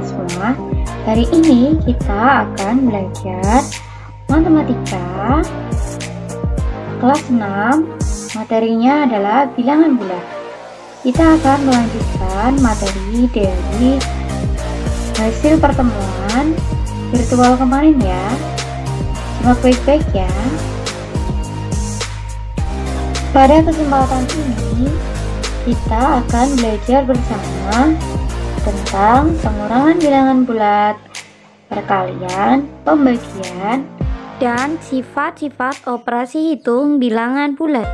semua. Hari ini kita akan belajar matematika kelas 6. Materinya adalah bilangan bulat. Kita akan melanjutkan materi dari hasil pertemuan virtual kemarin ya. Simak baik-baik ya. Pada kesempatan ini kita akan belajar bersama tentang pengurangan bilangan bulat, perkalian, pembagian, dan sifat-sifat operasi hitung bilangan bulat.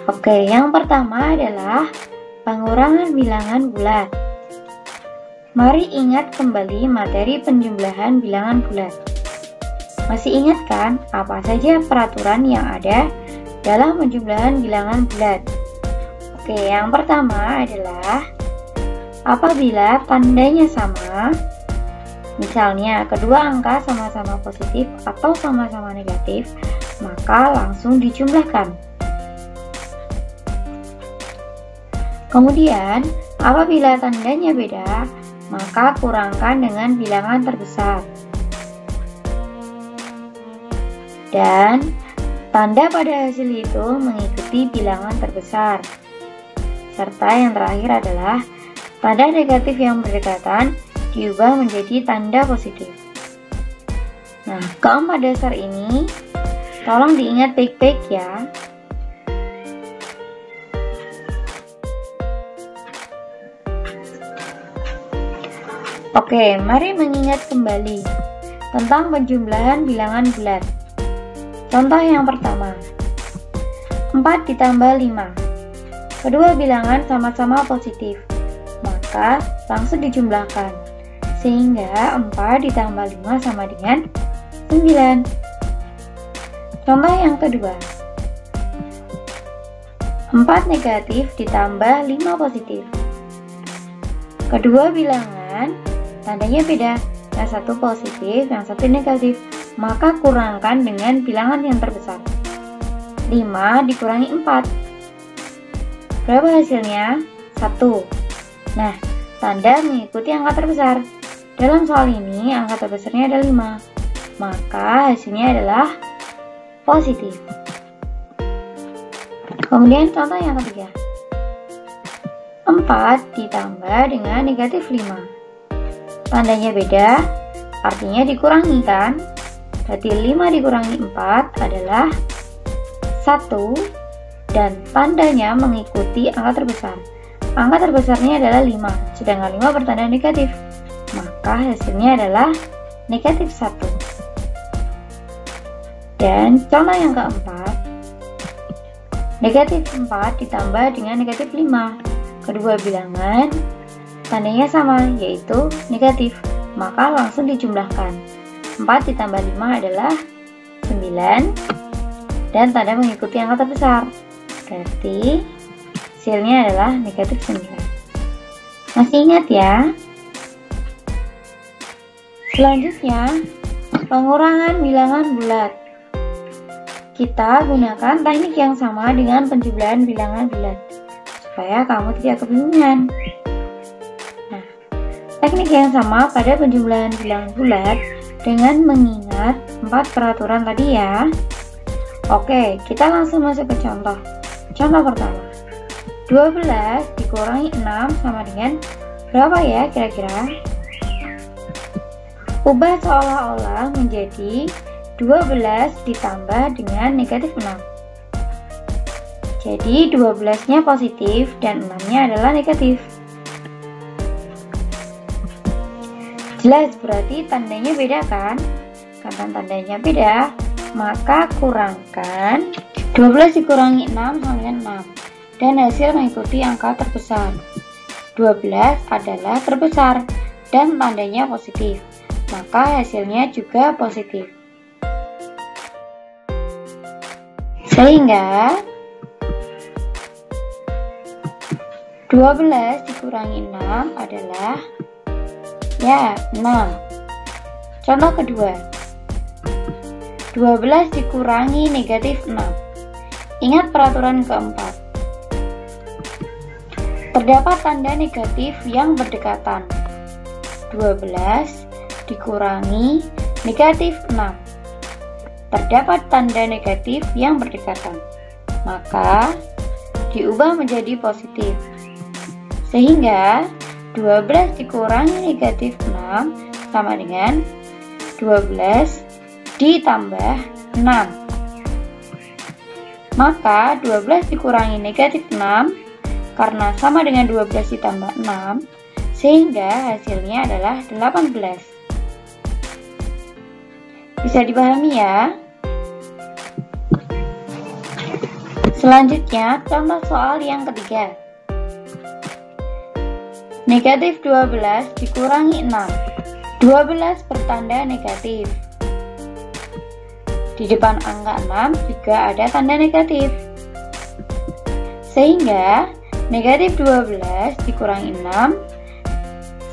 Oke, yang pertama adalah pengurangan bilangan bulat. Mari ingat kembali materi penjumlahan bilangan bulat. Masih ingat kan apa saja peraturan yang ada dalam penjumlahan bilangan bulat? Oke, yang pertama adalah apabila tandanya sama, misalnya kedua angka sama-sama positif atau sama-sama negatif, maka langsung dijumlahkan. Kemudian, apabila tandanya beda, maka kurangkan dengan bilangan terbesar. Dan tanda pada hasil itu mengikuti bilangan terbesar. Serta yang terakhir adalah tanda negatif yang berdekatan diubah menjadi tanda positif. Nah, keempat dasar ini tolong diingat baik-baik ya. Oke, mari mengingat kembali tentang penjumlahan bilangan bulat. Contoh yang pertama, 4 ditambah 5. Kedua bilangan sama-sama positif, maka langsung dijumlahkan. Sehingga 4 ditambah 5 sama dengan 9. Contoh yang kedua, 4 negatif ditambah 5 positif. Kedua bilangan tandanya beda, yang satu positif, yang satu negatif, maka kurangkan dengan bilangan yang terbesar. 5 dikurangi 4. Berapa hasilnya? 1. Nah, tanda mengikuti angka terbesar. Dalam soal ini, angka terbesarnya adalah 5. Maka hasilnya adalah positif. Kemudian contoh yang ketiga. 4 ditambah dengan negatif 5. Tandanya beda, artinya dikurangi kan? Berarti 5 dikurangi 4 adalah 1. Dan tandanya mengikuti angka terbesar. Angka terbesarnya adalah 5, sedangkan 5 bertanda negatif. Maka hasilnya adalah negatif 1. Dan contoh yang keempat, negatif 4 ditambah dengan negatif 5. Kedua bilangan tandanya sama, yaitu negatif. Maka langsung dijumlahkan. 4 ditambah 5 adalah 9. Dan tanda mengikuti angka terbesar. Berarti hasilnya adalah negatif 9. Masih ingat ya? Selanjutnya, pengurangan bilangan bulat. Kita gunakan teknik yang sama dengan penjumlahan bilangan bulat, supaya kamu tidak kebingungan. Nah, teknik yang sama pada penjumlahan bilangan bulat dengan mengingat 4 peraturan tadi ya. Oke, kita langsung masuk ke contoh. Contoh pertama, 12 dikurangi 6 sama dengan berapa ya kira-kira? Ubah seolah-olah menjadi 12 ditambah dengan negatif 6. Jadi 12-nya positif dan 6-nya adalah negatif. Jelas berarti tandanya beda kan? Karena tandanya beda, maka kurangkan 12 dikurangi 6 sama dengan 6. Dan hasil mengikuti angka terbesar. 12 adalah terbesar dan tandanya positif. Maka hasilnya juga positif. Sehingga 12 dikurangi 6 adalah ya 6. Contoh kedua, 12 dikurangi negatif 6. Ingat peraturan keempat. Terdapat tanda negatif yang berdekatan. 12 dikurangi negatif 6. Terdapat tanda negatif yang berdekatan, maka diubah menjadi positif. Sehingga 12 dikurangi negatif 6 sama dengan 12 ditambah 6. Maka 12 dikurangi negatif 6 karena sama dengan 12 ditambah 6, sehingga hasilnya adalah 18. Bisa dipahami ya? Selanjutnya, contoh soal yang ketiga. Negatif 12 dikurangi 6. 12 bertanda negatif. Di depan angka 6 juga ada tanda negatif. Sehingga negatif 12 dikurangi 6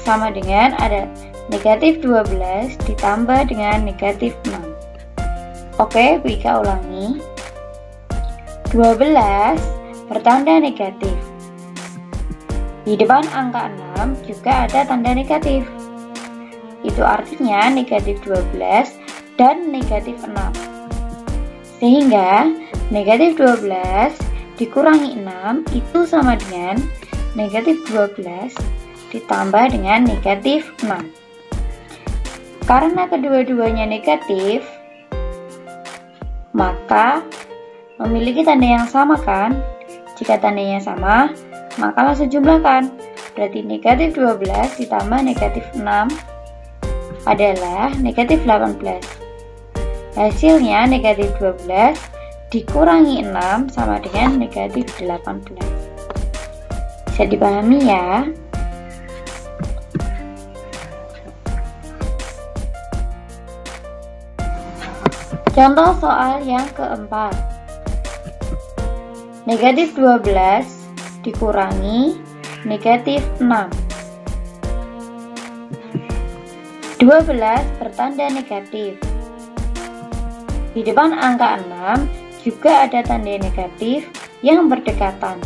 sama dengan ada negatif 12 ditambah dengan negatif 6. Oke, Bu Ika ulangi. 12 bertanda negatif. Di depan angka 6 juga ada tanda negatif. Itu artinya negatif 12 dan negatif 6. Sehingga negatif 12 dikurangi 6 itu sama dengan negatif 12 ditambah dengan negatif 6. Karena kedua-duanya negatif, maka memiliki tanda yang sama kan? Jika tandanya sama, maka langsung jumlahkan. Berarti negatif 12 ditambah negatif 6 adalah negatif 18. Hasilnya negatif 12 dikurangi 6 sama dengan negatif 18. Bisa dipahami ya? Contoh soal yang keempat. Negatif 12 dikurangi negatif 6. 12 bertanda negatif. Di depan angka 6 juga ada tanda negatif yang berdekatan.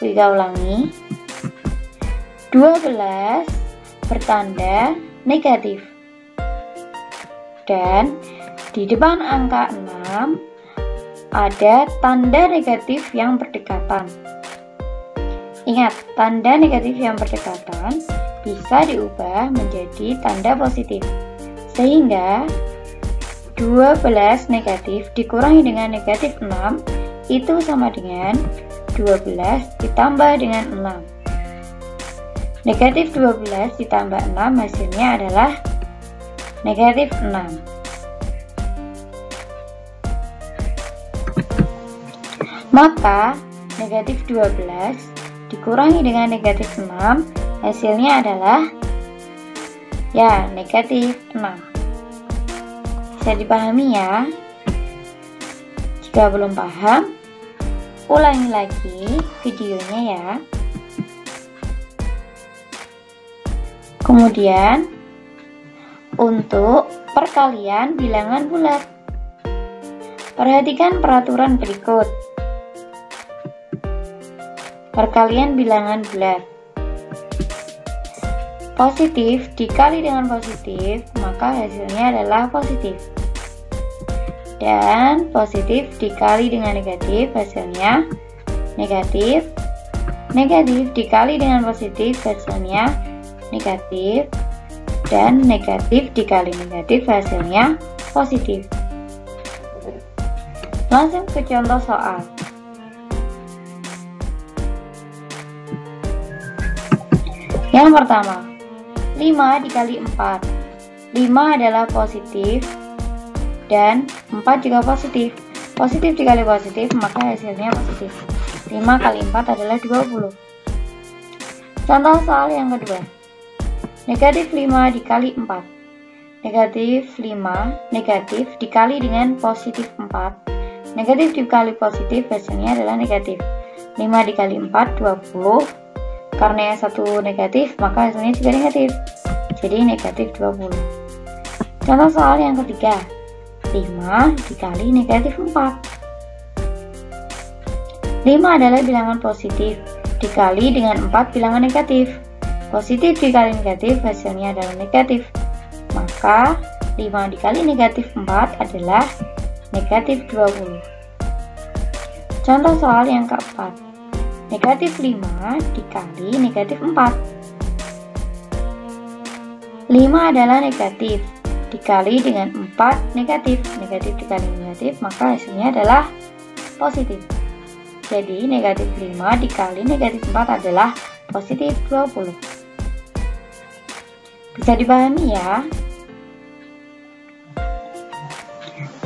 Kita ulangi. 12 bertanda negatif. Dan di depan angka 6 ada tanda negatif yang berdekatan. Ingat, tanda negatif yang berdekatan bisa diubah menjadi tanda positif. Sehingga 12 negatif dikurangi dengan negatif 6 itu sama dengan 12 ditambah dengan 6. Negatif 12 ditambah 6 hasilnya adalah negatif 6. Maka negatif 12 dikurangi dengan negatif 6 hasilnya adalah ya negatif 6. Bisa dipahami ya? Jika belum paham, ulangi lagi videonya ya. Kemudian untuk perkalian bilangan bulat, perhatikan peraturan berikut. Perkalian bilangan bulat. Positif dikali dengan positif, maka hasilnya adalah positif. Dan positif dikali dengan negatif, hasilnya negatif. Negatif dikali dengan positif, hasilnya negatif. Dan negatif dikali negatif, hasilnya positif. Langsung ke contoh soal. Yang pertama, 5 dikali 4. 5 adalah positif dan 4 juga positif. Positif dikali positif, maka hasilnya positif. 5 kali 4 adalah 20. Contoh soal yang kedua. Negatif 5 dikali 4. Negatif 5 negatif dikali dengan positif 4. Negatif dikali positif, hasilnya adalah negatif. 5 dikali 4, 20. Karena yang satu negatif, maka hasilnya juga negatif. Jadi negatif 20. Contoh soal yang ketiga. 5 dikali negatif 4. 5 adalah bilangan positif dikali dengan 4 bilangan negatif. Positif dikali negatif hasilnya adalah negatif. Maka 5 dikali negatif 4 adalah negatif 20. Contoh soal yang keempat. Negatif 5 dikali negatif 4. 5 adalah negatif, dikali dengan 4 negatif. Negatif dikali negatif, maka hasilnya adalah positif. Jadi negatif 5 dikali negatif 4 adalah positif 20. Bisa dipahami ya?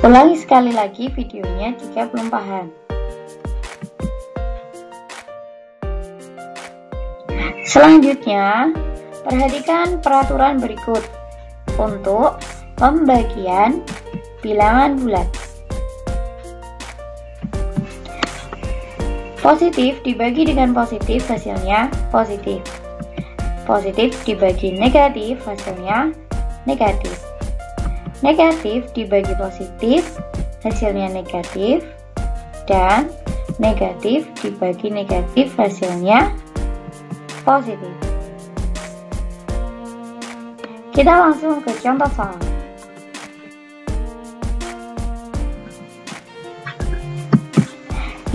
Ulangi sekali lagi videonya jika belum paham. Selanjutnya, perhatikan peraturan berikut untuk pembagian bilangan bulat. Positif dibagi dengan positif hasilnya positif. Positif dibagi negatif hasilnya negatif. Negatif dibagi positif hasilnya negatif. Dan negatif dibagi negatif hasilnya positif. Kita langsung ke contoh soal.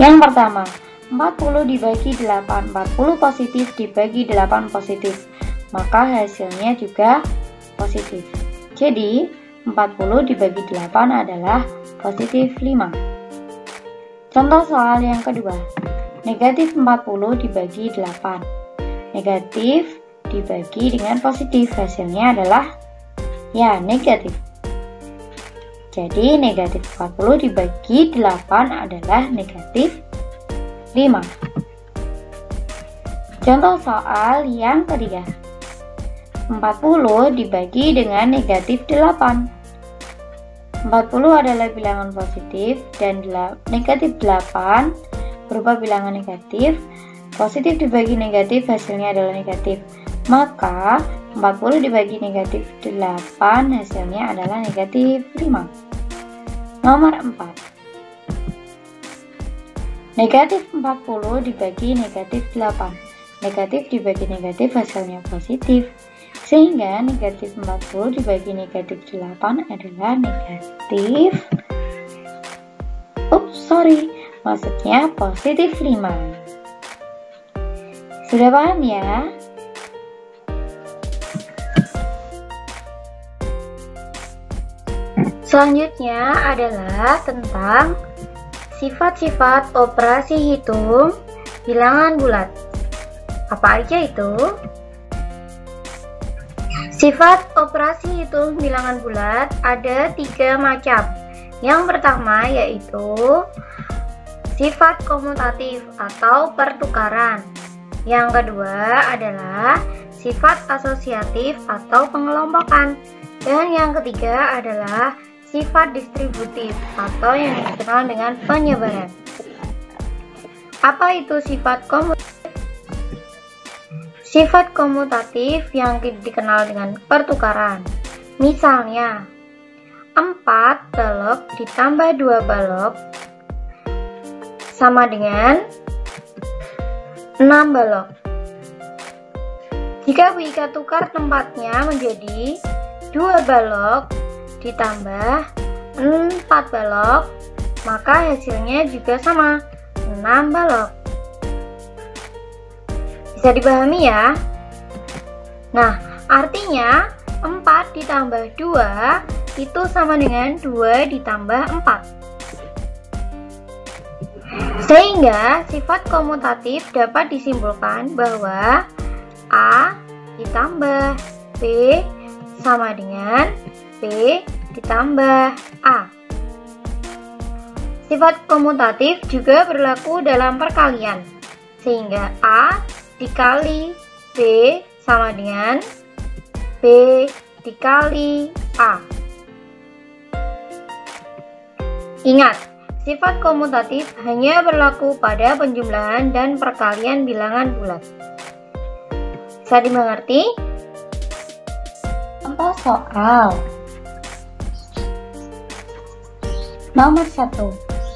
Yang pertama, 40 dibagi 8, 40 positif dibagi 8 positif, maka hasilnya juga positif. Jadi, 40 dibagi 8 adalah positif 5. Contoh soal yang kedua, negatif 40 dibagi 8. Negatif dibagi dengan positif, hasilnya adalah ya negatif. Jadi, negatif 40 dibagi 8 adalah negatif 5. Contoh soal yang ketiga. 40 dibagi dengan negatif 8. 40 adalah bilangan positif dan negatif 8 berupa bilangan negatif. Positif dibagi negatif hasilnya adalah negatif. Maka 40 dibagi negatif 8 hasilnya adalah negatif 5. Nomor 4. Negatif 40 dibagi negatif 8. Negatif dibagi negatif hasilnya positif. Sehingga negatif 40 dibagi negatif 8 adalah negatif. Maksudnya positif 5. Sudah paham ya? Selanjutnya adalah tentang sifat-sifat operasi hitung bilangan bulat. Apa aja itu? Sifat operasi hitung bilangan bulat ada 3 macam. Yang pertama yaitu sifat komutatif atau pertukaran. Yang kedua adalah sifat asosiatif atau pengelompokan. Dan yang ketiga adalah sifat distributif atau yang dikenal dengan penyebaran. Apa itu sifat komutatif? Sifat komutatif yang dikenal dengan pertukaran. Misalnya, 4 balok ditambah 2 balok sama dengan 6 balok. Jika kita tukar tempatnya menjadi 2 balok ditambah 4 balok, maka hasilnya juga sama, 6 balok. Bisa dipahami ya? Nah, artinya 4 ditambah 2 itu sama dengan 2 ditambah 4. Sehingga sifat komutatif dapat disimpulkan bahwa A ditambah B sama dengan B ditambah A. Sifat komutatif juga berlaku dalam perkalian, sehingga A dikali B sama dengan B dikali A. Ingat, sifat komutatif hanya berlaku pada penjumlahan dan perkalian bilangan bulat. Bisa dimengerti? Contoh soal. Nomor 1.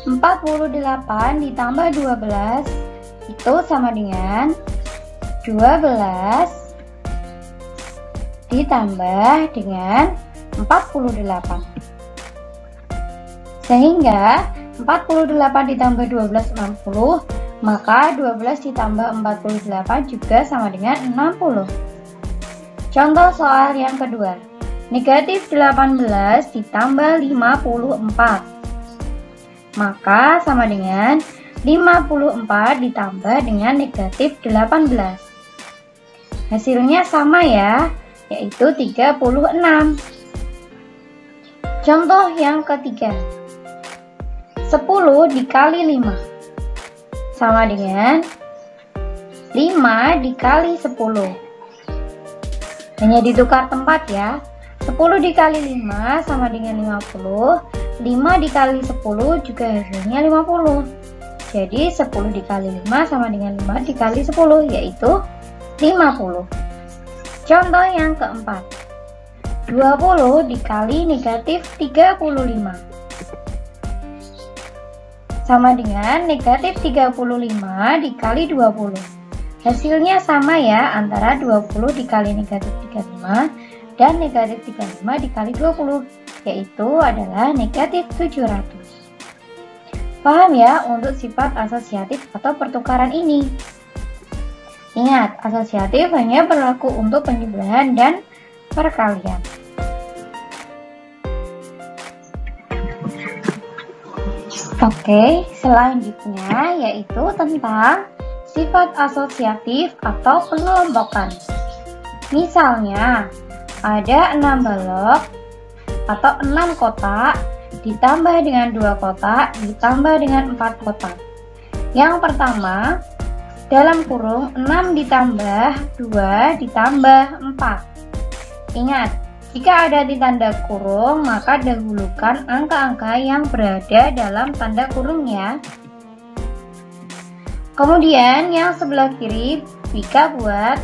48 ditambah 12 itu sama dengan 12 ditambah dengan 48. Sehingga 48 ditambah 12 60, maka 12 ditambah 48 juga sama dengan 60. Contoh soal yang kedua. Negatif 18 ditambah 54. Maka sama dengan 54 ditambah dengan negatif 18. Hasilnya sama ya, yaitu 36. Contoh yang ketiga. 10 dikali 5 sama dengan 5 dikali 10. Hanya ditukar tempat ya. 10 dikali 5 sama dengan 50. 5 dikali 10 juga hasilnya 50. Jadi 10 dikali 5 sama dengan 5 dikali 10, yaitu 50. Contoh yang keempat. 20 dikali negatif 35 sama dengan negatif 35 dikali 20. Hasilnya sama ya, antara 20 dikali negatif 35 dan negatif 35 dikali 20, yaitu adalah negatif 700. Paham ya untuk sifat asosiatif atau pertukaran ini? Ingat, asosiatif hanya berlaku untuk penjumlahan dan perkalian. Oke, selanjutnya yaitu tentang sifat asosiatif atau pengelompokan. Misalnya, ada 6 balok atau 6 kotak ditambah dengan 2 kotak ditambah dengan 4 kotak. Yang pertama, dalam kurung 6 ditambah 2 ditambah 4. Ingat, jika ada di tanda kurung, maka dahulukan angka-angka yang berada dalam tanda kurung ya. Kemudian yang sebelah kiri, Bika buat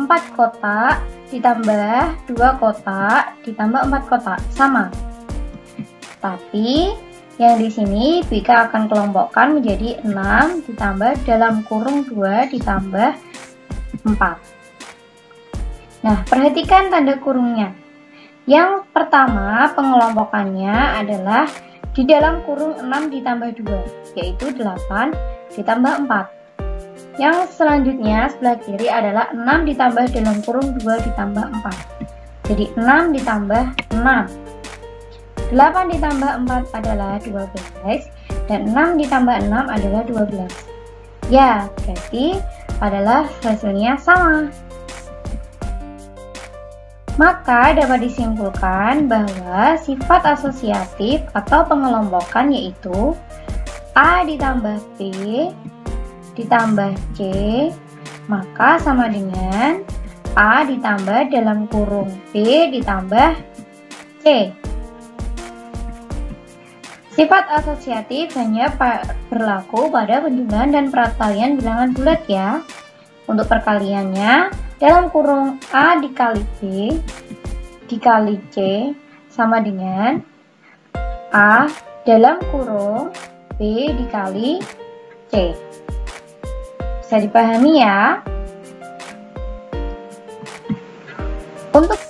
4 kotak ditambah 2 kotak ditambah 4 kotak, sama. Tapi yang di sini Bika akan kelompokkan menjadi 6 ditambah dalam kurung 2 ditambah 4. Nah, perhatikan tanda kurungnya. Yang pertama pengelompokannya adalah di dalam kurung 6 ditambah 2, yaitu 8 ditambah 4. Yang selanjutnya sebelah kiri adalah 6 ditambah dalam kurung 2 ditambah 4. Jadi 6 ditambah 6. 8 ditambah 4 adalah 12 dan 6 ditambah 6 adalah 12. Ya, berarti adalah hasilnya sama. Maka dapat disimpulkan bahwa sifat asosiatif atau pengelompokan yaitu A ditambah B ditambah C, maka sama dengan A ditambah dalam kurung B ditambah C. Sifat asosiatif hanya berlaku pada penjumlahan dan perkalian bilangan bulat ya. Untuk perkaliannya, dalam kurung A dikali B dikali C sama dengan A dalam kurung B dikali C. Bisa dipahami ya? Untuk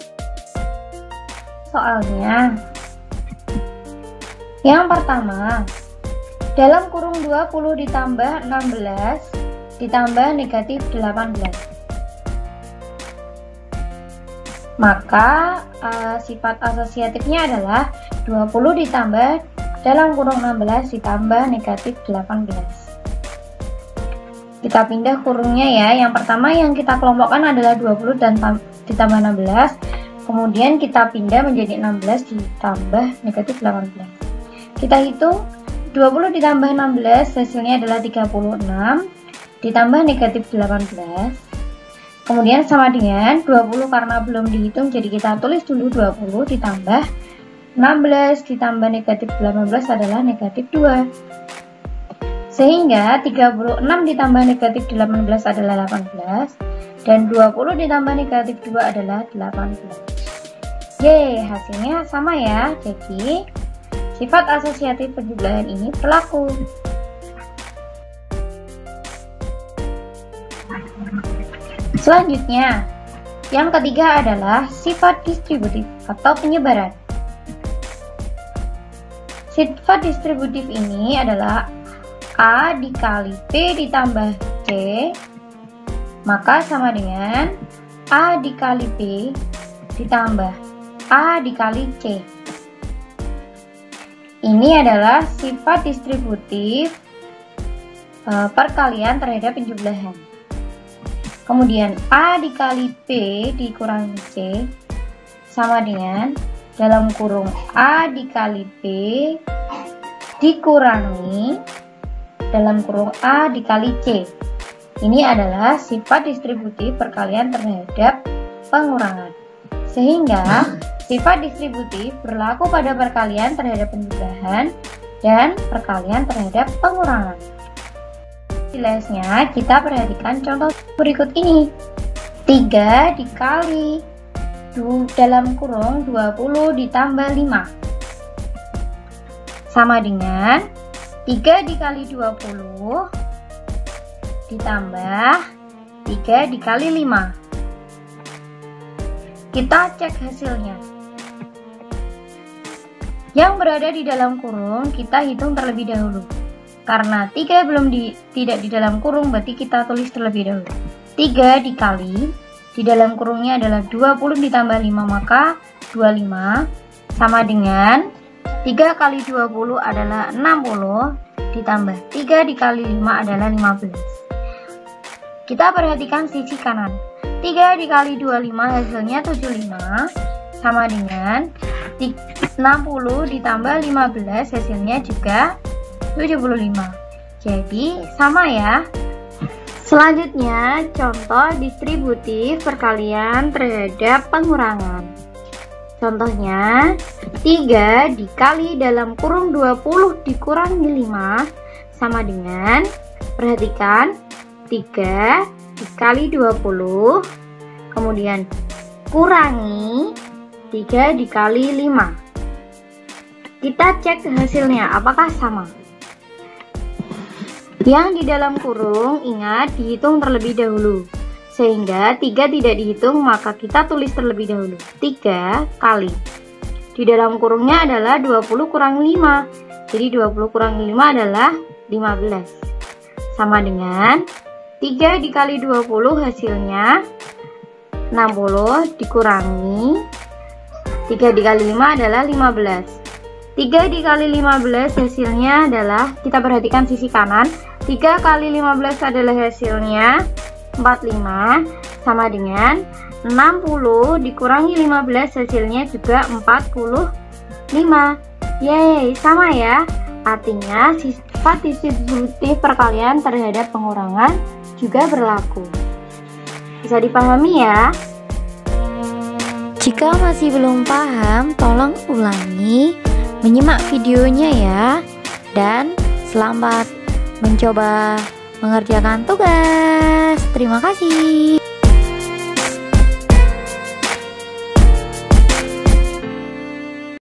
soalnya, yang pertama, dalam kurung 20 ditambah 16 ditambah negatif 18. Maka sifat asosiatifnya adalah 20 ditambah dalam kurung 16 ditambah negatif 18. Kita pindah kurungnya ya. Yang pertama yang kita kelompokkan adalah 20 dan ditambah 16. Kemudian kita pindah menjadi 16 ditambah negatif 18. Kita hitung 20 ditambah 16 hasilnya adalah 36 ditambah negatif 18. Kemudian sama dengan 20 karena belum dihitung, jadi kita tulis dulu 20 ditambah 16 ditambah negatif 18 adalah negatif 2. Sehingga 36 ditambah negatif 18 adalah 18 dan 20 ditambah negatif 2 adalah 18. Yeay, hasilnya sama ya. Jadi sifat asosiatif penjumlahan ini berlaku. Selanjutnya, Yang ketiga adalah sifat distributif atau penyebaran. Sifat distributif ini adalah A dikali P ditambah C, maka sama dengan A dikali P ditambah A dikali C. Ini adalah sifat distributif perkalian terhadap penjumlahan. Kemudian A dikali P dikurangi C sama dengan dalam kurung A dikali P dikurangi dalam kurung A dikali C. Ini adalah sifat distributif perkalian terhadap pengurangan. Sehingga sifat distributif berlaku pada perkalian terhadap penjumlahan dan perkalian terhadap pengurangan. Di lesnya kita perhatikan contoh berikut ini. 3 dikali dalam kurung 20 ditambah 5 sama dengan 3 dikali 20 ditambah 3 dikali 5. Kita cek hasilnya. Yang berada di dalam kurung kita hitung terlebih dahulu. Karena 3 tidak di dalam kurung, berarti kita tulis terlebih dahulu. 3 dikali di dalam kurungnya adalah 20 ditambah 5, maka 25 sama dengan 3 kali 20 adalah 60 ditambah 3 dikali 5 adalah 15. Kita perhatikan sisi kanan. 3 dikali 25 hasilnya 75 sama dengan 60 ditambah 15 hasilnya juga 75. Jadi sama ya. Selanjutnya contoh distributif perkalian terhadap pengurangan. Contohnya 3 dikali dalam kurung 20 dikurangi 5 sama dengan, perhatikan, 3 dikali 20 kemudian kurangi 3 dikali 5. Kita cek hasilnya apakah sama. Yang di dalam kurung ingat dihitung terlebih dahulu, sehingga 3 tidak dihitung maka kita tulis terlebih dahulu. 3 kali di dalam kurungnya adalah 20 kurang 5, jadi 20 kurang 5 adalah 15 sama dengan 3 dikali 20 hasilnya 60 dikurangi 3 dikali 5 adalah 15. 3 dikali 15 hasilnya adalah, kita perhatikan sisi kanan, 3 kali 15 adalah hasilnya 45 sama dengan 60 dikurangi 15 hasilnya juga 45. Yeay, sama ya. Artinya sifat distributif perkalian terhadap pengurangan juga berlaku. Bisa dipahami ya? Jika masih belum paham, tolong ulangi, menyimak videonya ya. Dan selamat mencoba mengerjakan tugas. Terima kasih.